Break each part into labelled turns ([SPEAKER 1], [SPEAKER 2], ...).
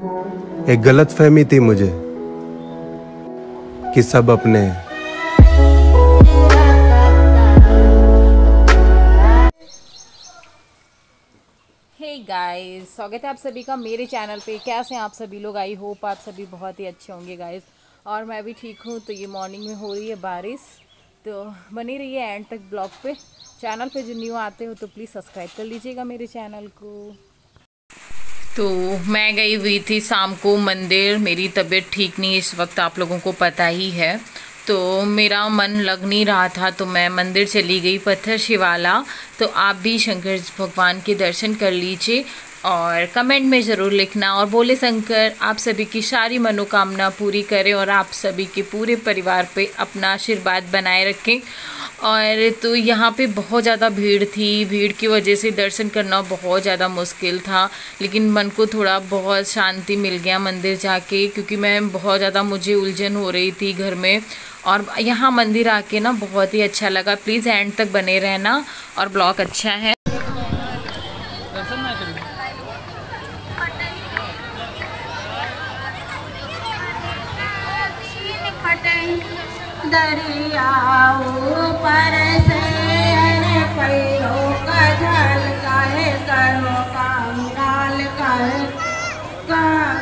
[SPEAKER 1] एक गलतफहमी थी मुझे कि सब अपने हैं।
[SPEAKER 2] हे गाइस, स्वागत है आप सभी का मेरे चैनल पे। कैसे हैं आप सभी लोग? आई होप आप सभी बहुत ही अच्छे होंगे गाइस, और मैं भी ठीक हूँ। तो ये मॉर्निंग में हो रही है बारिश, तो बनी रही है एंड तक ब्लॉग पे। चैनल पे जो न्यू आते हो तो प्लीज़ सब्सक्राइब कर लीजिएगा मेरे चैनल को। तो मैं गई हुई थी शाम को मंदिर। मेरी तबीयत ठीक नहीं इस वक्त, आप लोगों को पता ही है। तो मेरा मन लग नहीं रहा था, तो मैं मंदिर चली गई पत्थर शिवाला। तो आप भी शंकर भगवान के दर्शन कर लीजिए और कमेंट में ज़रूर लिखना, और बोले शंकर आप सभी की सारी मनोकामना पूरी करें और आप सभी के पूरे परिवार पे अपना आशीर्वाद बनाए रखें। और तो यहाँ पे बहुत ज़्यादा भीड़ थी, भीड़ की वजह से दर्शन करना बहुत ज़्यादा मुश्किल था, लेकिन मन को थोड़ा बहुत शांति मिल गया मंदिर जाके, क्योंकि मैं बहुत ज़्यादा मुझे उलझन हो रही थी घर में। और यहाँ मंदिर आके ना बहुत ही अच्छा लगा। प्लीज़ एंड तक बने रहना और ब्लॉग अच्छा है।
[SPEAKER 3] दरियाओ पर से पैरों का झल काहे करो कंगाल काहे कंगाल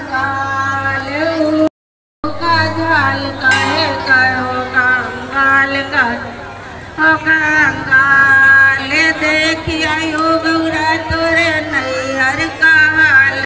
[SPEAKER 3] का झल काहे करो कंगाल कंगाल देखिए गौरा तोरे नैहर का हाल।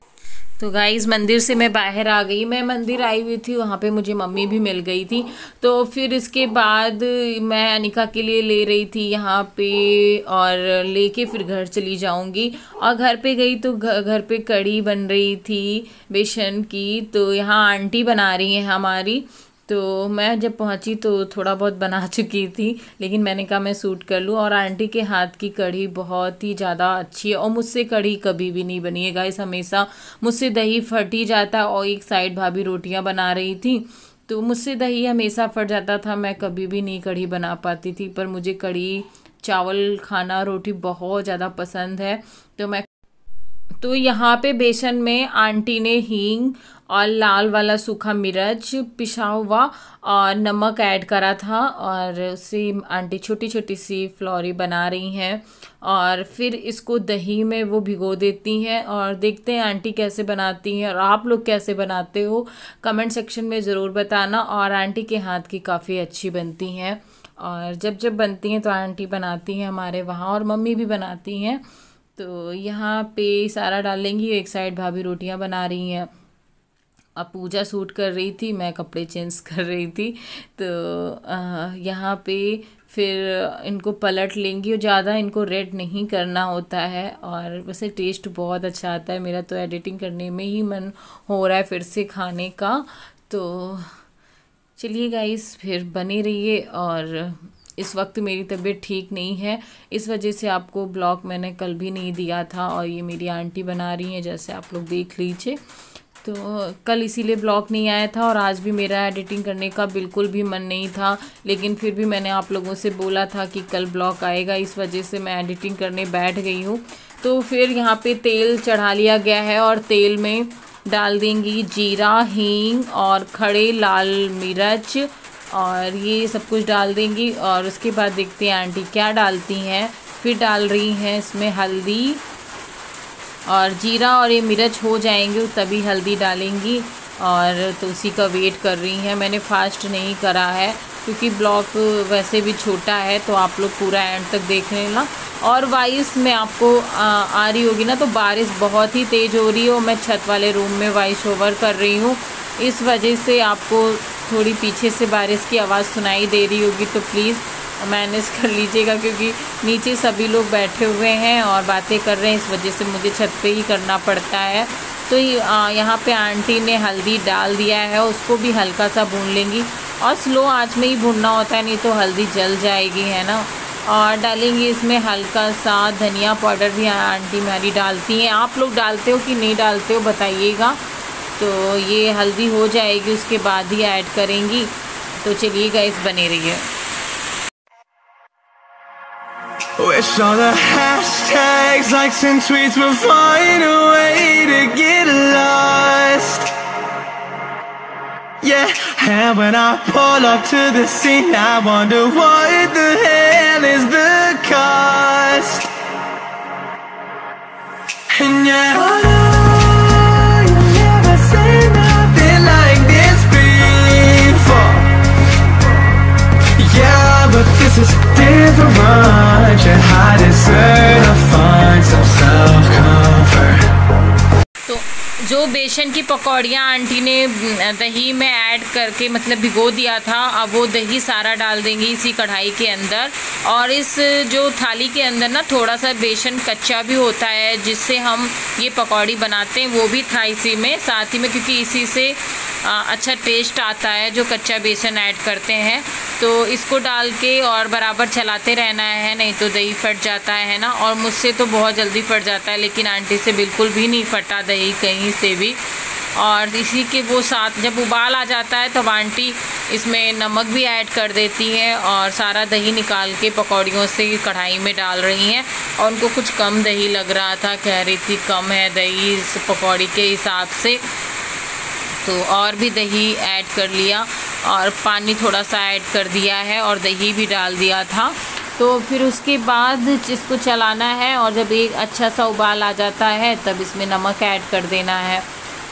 [SPEAKER 2] तो गाइज़ मंदिर से मैं बाहर आ गई। मैं मंदिर आई हुई थी, वहाँ पे मुझे मम्मी भी मिल गई थी। तो फिर इसके बाद मैं अनिका के लिए ले रही थी यहाँ पे, और लेके फिर घर चली जाऊँगी। और घर पे गई तो घर पे कढ़ी बन रही थी बेसन की। तो यहाँ आंटी बना रही हैं हमारी। तो मैं जब पहुंची तो थोड़ा बहुत बना चुकी थी, लेकिन मैंने कहा मैं सूट कर लूँ। और आंटी के हाथ की कढ़ी बहुत ही ज़्यादा अच्छी है, और मुझसे कढ़ी कभी भी नहीं बनी है गाइस। हमेशा मुझसे दही फट ही जाता है, और एक साइड भाभी रोटियां बना रही थी तो मुझसे दही हमेशा फट जाता था, मैं कभी भी नहीं कढ़ी बना पाती थी। पर मुझे कढ़ी चावल खाना, रोटी बहुत ज़्यादा पसंद है। तो यहाँ पे बेसन में आंटी ने हींग और लाल वाला सूखा मिर्च पिसा हुआ और नमक ऐड करा था, और उससे आंटी छोटी छोटी सी फ्लोरी बना रही हैं। और फिर इसको दही में वो भिगो देती हैं, और देखते हैं आंटी कैसे बनाती हैं और आप लोग कैसे बनाते हो कमेंट सेक्शन में ज़रूर बताना। और आंटी के हाथ की काफ़ी अच्छी बनती हैं, और जब जब बनती हैं तो आंटी बनाती हैं हमारे वहाँ, और मम्मी भी बनाती हैं। तो यहाँ पे सारा डाल लेंगी। एक साइड भाभी रोटियां बना रही हैं, अब पूजा सूट कर रही थी, मैं कपड़े चेंज कर रही थी। तो यहाँ पे फिर इनको पलट लेंगी, और ज़्यादा इनको रेड नहीं करना होता है। और वैसे टेस्ट बहुत अच्छा आता है। मेरा तो एडिटिंग करने में ही मन हो रहा है फिर से खाने का। तो चलिए गाइस, फिर बने रहिए। और इस वक्त मेरी तबीयत ठीक नहीं है, इस वजह से आपको ब्लॉग मैंने कल भी नहीं दिया था। और ये मेरी आंटी बना रही हैं, जैसे आप लोग देख लीजिए। तो कल इसीलिए ब्लॉग नहीं आया था, और आज भी मेरा एडिटिंग करने का बिल्कुल भी मन नहीं था। लेकिन फिर भी मैंने आप लोगों से बोला था कि कल ब्लॉग आएगा, इस वजह से मैं एडिटिंग करने बैठ गई हूँ। तो फिर यहाँ पे तेल चढ़ा लिया गया है, और तेल में डाल देंगी जीरा, हींग और खड़े लाल मिर्च, और ये सब कुछ डाल देंगी। और उसके बाद देखते हैं आंटी क्या डालती हैं। फिर डाल रही हैं इसमें हल्दी और जीरा, और ये मिर्च हो जाएंगे तभी हल्दी डालेंगी। और तो उसी का वेट कर रही हैं। मैंने फास्ट नहीं करा है, क्योंकि ब्लॉग वैसे भी छोटा है, तो आप लोग पूरा एंड तक देख लेना। और वॉइस में आपको आ रही होगी ना, तो बारिश बहुत ही तेज़ हो रही है, और मैं छत वाले रूम में वॉइस ओवर कर रही हूँ, इस वजह से आपको थोड़ी पीछे से बारिश की आवाज़ सुनाई दे रही होगी। तो प्लीज़ मैनेज कर लीजिएगा, क्योंकि नीचे सभी लोग बैठे हुए हैं और बातें कर रहे हैं, इस वजह से मुझे छत पे ही करना पड़ता है। तो यहाँ पे आंटी ने हल्दी डाल दिया है, उसको भी हल्का सा भून लेंगी, और स्लो आंच में ही भूनना होता है, नहीं तो हल्दी जल जाएगी, है ना। और डालेंगी इसमें हल्का सा धनिया पाउडर भी आंटी हमारी डालती हैं। आप लोग डालते हो कि नहीं डालते हो बताइएगा। तो ये हल्दी हो जाएगी, उसके बाद ही ऐड करेंगी। तो चलिए गाइस, बने रहिए।
[SPEAKER 4] Wish all the hashtags, likes and tweets would find a way to get lost. And when I pull up to the scene, I wonder what the hell is the cost. And yet I know you never seen nothing like this before. Yeah, but this is different. And I deserve to find some self-comfort.
[SPEAKER 2] तो जो बेसन की पकौड़ियाँ aunty ने दही में add करके मतलब भिगो दिया था, अब वो दही सारा डाल देंगी इसी कढ़ाई के अंदर। और इस जो थाली के अंदर ना थोड़ा सा बेसन कच्चा भी होता है, जिससे हम ये पकौड़ी बनाते हैं, वो भी था इसी में साथ ही में, क्योंकि इसी से अच्छा टेस्ट आता है जो कच्चा बेसन ऐड करते हैं। तो इसको डाल के और बराबर चलाते रहना है, नहीं तो दही फट जाता है ना। और मुझसे तो बहुत जल्दी फट जाता है, लेकिन आंटी से बिल्कुल भी नहीं फटा दही कहीं से भी। और इसी के वो साथ जब उबाल आ जाता है तब आंटी इसमें नमक भी ऐड कर देती हैं और सारा दही निकाल के पकौड़ियों से कढ़ाई में डाल रही हैं। और उनको कुछ कम दही लग रहा था, कह रही थी कम है दही इस पकौड़ी के हिसाब से, तो और भी दही ऐड कर लिया और पानी थोड़ा सा ऐड कर दिया है और दही भी डाल दिया था। तो फिर उसके बाद इसको चलाना है और जब एक अच्छा सा उबाल आ जाता है तब इसमें नमक ऐड कर देना है।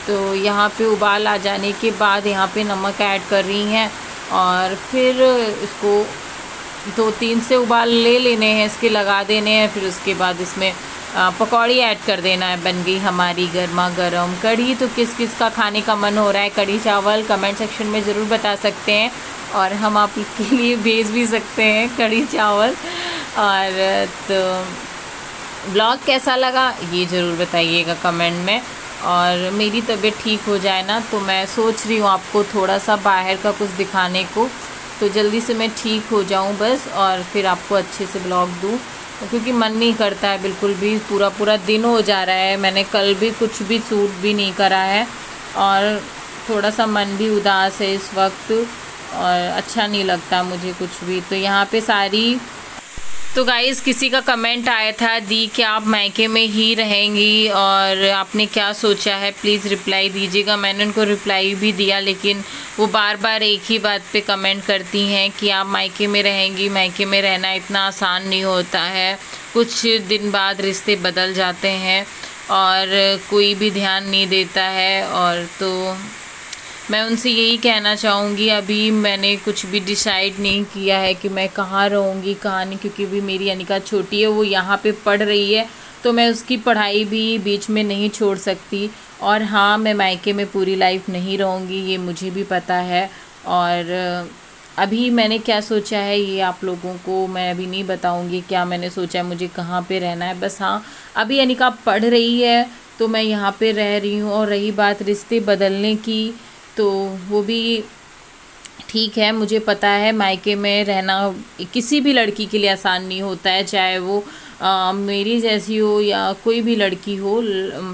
[SPEAKER 2] तो यहाँ पे उबाल आ जाने के बाद यहाँ पे नमक ऐड कर रही हैं और फिर इसको 2-3 से उबाल ले लेने हैं, इसके लगा देने हैं। फिर उसके बाद इसमें पकौड़ी ऐड कर देना है। बन गई हमारी गर्मा गर्म कढ़ी। तो किस किस का खाने का मन हो रहा है कढ़ी चावल, कमेंट सेक्शन में ज़रूर बता सकते हैं और हम आप के लिए भेज भी सकते हैं कढ़ी चावल। और तो ब्लॉग कैसा लगा ये ज़रूर बताइएगा कमेंट में। और मेरी तबीयत ठीक हो जाए ना, तो मैं सोच रही हूँ आपको थोड़ा सा बाहर का कुछ दिखाने को, तो जल्दी से मैं ठीक हो जाऊँ बस और फिर आपको अच्छे से ब्लॉग दूँ, क्योंकि मन नहीं करता है बिल्कुल भी। पूरा दिन हो जा रहा है, मैंने कल भी कुछ भी सूट भी नहीं करा है और थोड़ा सा मन भी उदास है इस वक्त और अच्छा नहीं लगता मुझे कुछ भी। तो यहाँ पे सारी तो गाइज़ किसी का कमेंट आया था, दी क्या आप मायके में ही रहेंगी और आपने क्या सोचा है, प्लीज़ रिप्लाई दीजिएगा। मैंने उनको रिप्लाई भी दिया, लेकिन वो बार बार एक ही बात पे कमेंट करती हैं कि आप मायके में रहेंगी। मायके में रहना इतना आसान नहीं होता है, कुछ दिन बाद रिश्ते बदल जाते हैं और कोई भी ध्यान नहीं देता है। और तो मैं उनसे यही कहना चाहूँगी, अभी मैंने कुछ भी डिसाइड नहीं किया है कि मैं कहाँ रहूँगी कहाँ नहीं, क्योंकि भी मेरी अनिका छोटी है, वो यहाँ पे पढ़ रही है, तो मैं उसकी पढ़ाई भी बीच में नहीं छोड़ सकती। और हाँ, मैं मायके में पूरी लाइफ नहीं रहूँगी, ये मुझे भी पता है। और अभी मैंने क्या सोचा है ये आप लोगों को मैं अभी नहीं बताऊँगी क्या मैंने सोचा है, मुझे कहाँ पे रहना है। बस हाँ, अभी अनिका पढ़ रही है तो मैं यहाँ पे रह रही हूँ। और रही बात रिश्ते बदलने की, तो वो भी ठीक है, मुझे पता है मायके में रहना किसी भी लड़की के लिए आसान नहीं होता है, चाहे वो मेरी जैसी हो या कोई भी लड़की हो।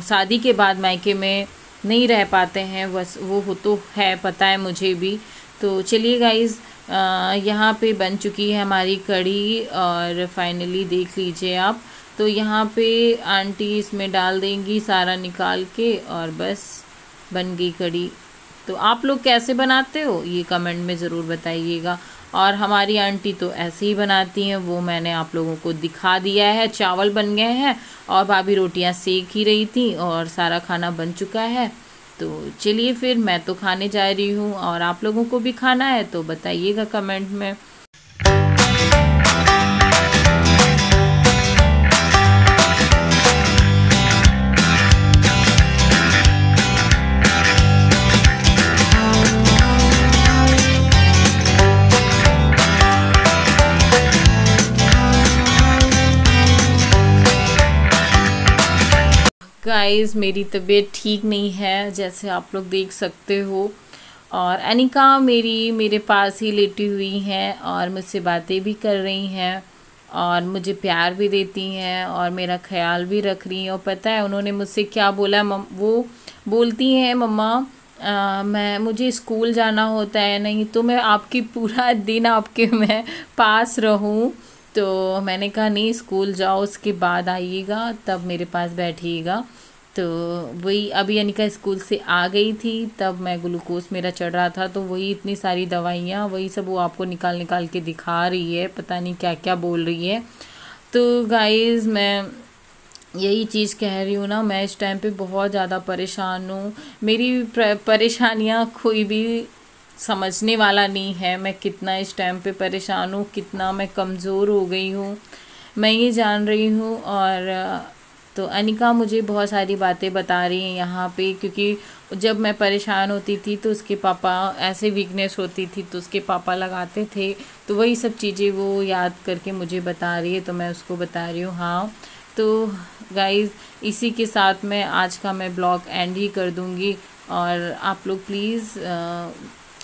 [SPEAKER 2] शादी के बाद मायके में नहीं रह पाते हैं, बस वो हो तो है, पता है मुझे भी। तो चलिए गाइज़, यहाँ पे बन चुकी है हमारी कढ़ी और फाइनली देख लीजिए आप। तो यहाँ पे आंटी इसमें डाल देंगी सारा निकाल के और बस बन गई कढ़ी। तो आप लोग कैसे बनाते हो ये कमेंट में ज़रूर बताइएगा। और हमारी आंटी तो ऐसे ही बनाती हैं, वो मैंने आप लोगों को दिखा दिया है। चावल बन गए हैं और भाभी रोटियां सेक ही रही थी और सारा खाना बन चुका है। तो चलिए फिर मैं तो खाने जा रही हूँ और आप लोगों को भी खाना है तो बताइएगा कमेंट में। गाइस मेरी तबीयत ठीक नहीं है, जैसे आप लोग देख सकते हो। और अनिका मेरे पास ही लेटी हुई हैं और मुझसे बातें भी कर रही हैं और मुझे प्यार भी देती हैं और मेरा ख्याल भी रख रही हैं। और पता है उन्होंने मुझसे क्या बोला, वो बोलती हैं मम्मा मुझे स्कूल जाना होता है, नहीं तो मैं आपकी पूरा दिन आपके मैं पास रहूं। तो मैंने कहा नहीं, स्कूल जाओ उसके बाद आइएगा, तब मेरे पास बैठिएगा। तो वही अभी अनिका स्कूल से आ गई थी, तब मैं ग्लूकोज मेरा चढ़ रहा था, तो वही इतनी सारी दवाइयाँ वही सब वो आपको निकाल निकाल के दिखा रही है, पता नहीं क्या क्या बोल रही है। तो गाइज़ मैं यही चीज़ कह रही हूँ ना, मैं इस टाइम पे बहुत ज़्यादा परेशान हूँ। मेरी परेशानियाँ कोई भी समझने वाला नहीं है, मैं कितना इस टाइम पे परेशान हूँ, कितना मैं कमज़ोर हो गई हूँ, मैं ये जान रही हूँ। और तो अनिका मुझे बहुत सारी बातें बता रही हैं यहाँ पे, क्योंकि जब मैं परेशान होती थी तो उसके पापा, ऐसे वीकनेस होती थी तो उसके पापा लगाते थे, तो वही सब चीज़ें वो याद करके मुझे बता रही है, तो मैं उसको बता रही हूँ। हाँ तो गाइज़ इसी के साथ मैं आज का मैं ब्लॉग एंड ही कर दूँगी। और आप लोग प्लीज़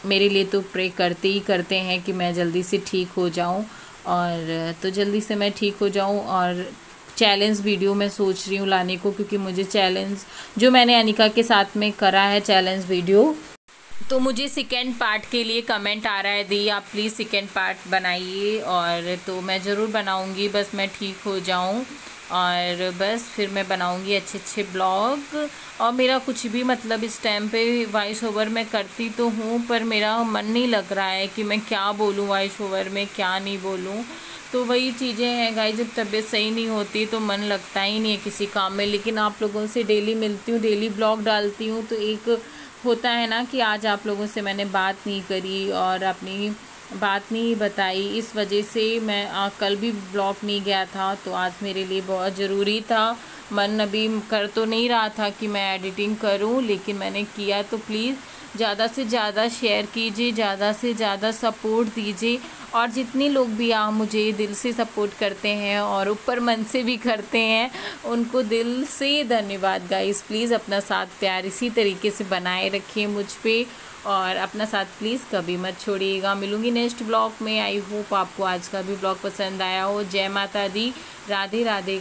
[SPEAKER 2] मेरे लिए तो प्रे करते ही करते हैं कि मैं जल्दी से ठीक हो जाऊं, और तो जल्दी से मैं ठीक हो जाऊं। और चैलेंज वीडियो मैं सोच रही हूँ लाने को, क्योंकि मुझे चैलेंज जो मैंने अनिका के साथ में करा है चैलेंज वीडियो, तो मुझे सेकेंड पार्ट के लिए कमेंट आ रहा है दी आप प्लीज़ सेकेंड पार्ट बनाइए, और तो मैं ज़रूर बनाऊँगी, बस मैं ठीक हो जाऊँ और बस फिर मैं बनाऊँगी अच्छे अच्छे ब्लॉग। और मेरा कुछ भी मतलब इस टाइम पे वॉइस ओवर मैं करती तो हूँ, पर मेरा मन नहीं लग रहा है कि मैं क्या बोलूँ वॉइस ओवर में, क्या नहीं बोलूँ। तो वही चीज़ें हैं गाइस, जब तबीयत सही नहीं होती तो मन लगता ही नहीं है किसी काम में। लेकिन आप लोगों से डेली मिलती हूँ, डेली ब्लॉग डालती हूँ, तो एक होता है ना कि आज आप लोगों से मैंने बात नहीं करी और अपनी बात नहीं बताई, इस वजह से मैं कल भी ब्लॉग नहीं गया था, तो आज मेरे लिए बहुत ज़रूरी था। मन अभी कर तो नहीं रहा था कि मैं एडिटिंग करूं, लेकिन मैंने किया। तो प्लीज़ ज़्यादा से ज़्यादा शेयर कीजिए, ज़्यादा से ज़्यादा सपोर्ट दीजिए, और जितने लोग भी मुझे दिल से सपोर्ट करते हैं और ऊपर मन से भी करते हैं, उनको दिल से धन्यवाद गाइस। प्लीज़ अपना साथ प्यार इसी तरीके से बनाए रखिए मुझ पे, और अपना साथ प्लीज़ कभी मत छोड़िएगा। मिलूँगी नेक्स्ट ब्लॉग में। आई होप आपको आज का भी ब्लॉग पसंद आया हो। जय माता दी, राधे राधे।